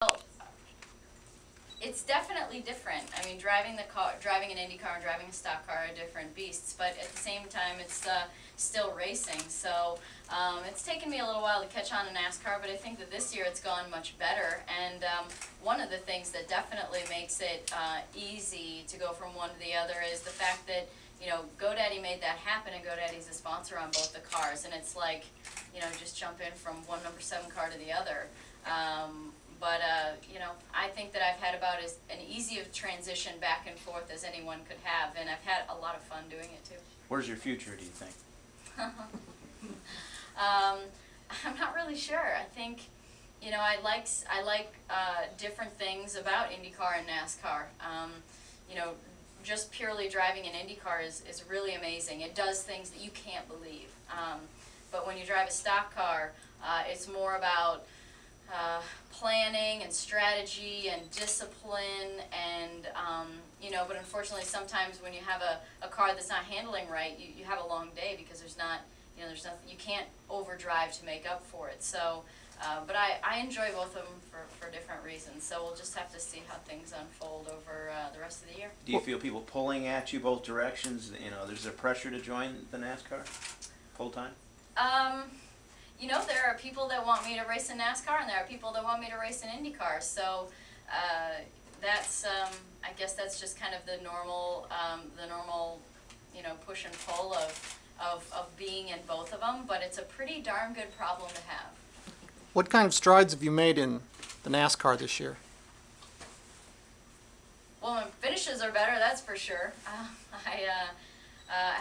Well, it's definitely different. I mean, driving an IndyCar and driving a stock car are different beasts, but at the same time, it's still racing. So it's taken me a little while to catch on to NASCAR, but I think that this year it's gone much better. And one of the things that definitely makes it easy to go from one to the other is the fact that, you know, GoDaddy made that happen, and GoDaddy's a sponsor on both the cars, and it's like, you know, just jump in from one number 7 car to the other. You know, I think that I've had about as an easy of transition back and forth as anyone could have, and I've had a lot of fun doing it too. Where's your future, do you think? I'm not really sure. I think, you know, I like different things about IndyCar and NASCAR. You know, just purely driving an IndyCar is really amazing. It does things that you can't believe. But when you drive a stock car, it's more about planning and strategy and discipline and, you know, but unfortunately sometimes when you have a car that's not handling right, you have a long day because there's nothing, you can't overdrive to make up for it. So, but I enjoy both of them for different reasons. So we'll just have to see how things unfold over the rest of the year. Do you feel people pulling at you both directions? You know, there's a pressure to join the NASCAR full time? You know, there are people that want me to race in NASCAR, and there are people that want me to race in IndyCar. So that's, I guess that's just kind of the normal, you know, push and pull of being in both of them. But it's a pretty darn good problem to have. What kind of strides have you made in the NASCAR this year? Well, my finishes are better, that's for sure.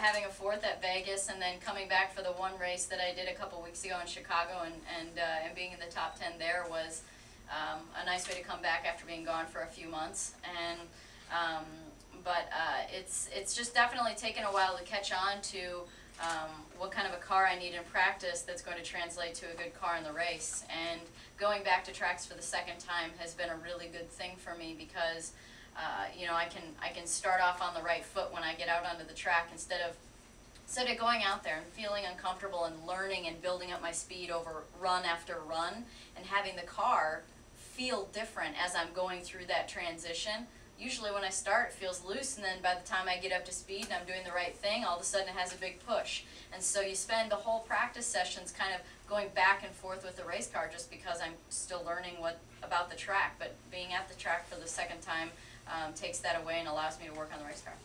Having a 4th at Vegas and then coming back for the one race that I did a couple weeks ago in Chicago and being in the top 10 there was a nice way to come back after being gone for a few months. And it's just definitely taken a while to catch on to what kind of a car I need in practice that's going to translate to a good car in the race. And going back to tracks for the 2nd time has been a really good thing for me because you know, I can start off on the right foot when I get out onto the track instead of going out there and feeling uncomfortable and learning and building up my speed over run after run and having the car feel different as I'm going through that transition. Usually when I start it feels loose, and then by the time I get up to speed and I'm doing the right thing, all of a sudden it has a big push. And so you spend the whole practice sessions kind of going back and forth with the race car just because I'm still learning about the track. But being at the track for the 2nd time takes that away and allows me to work on the race car.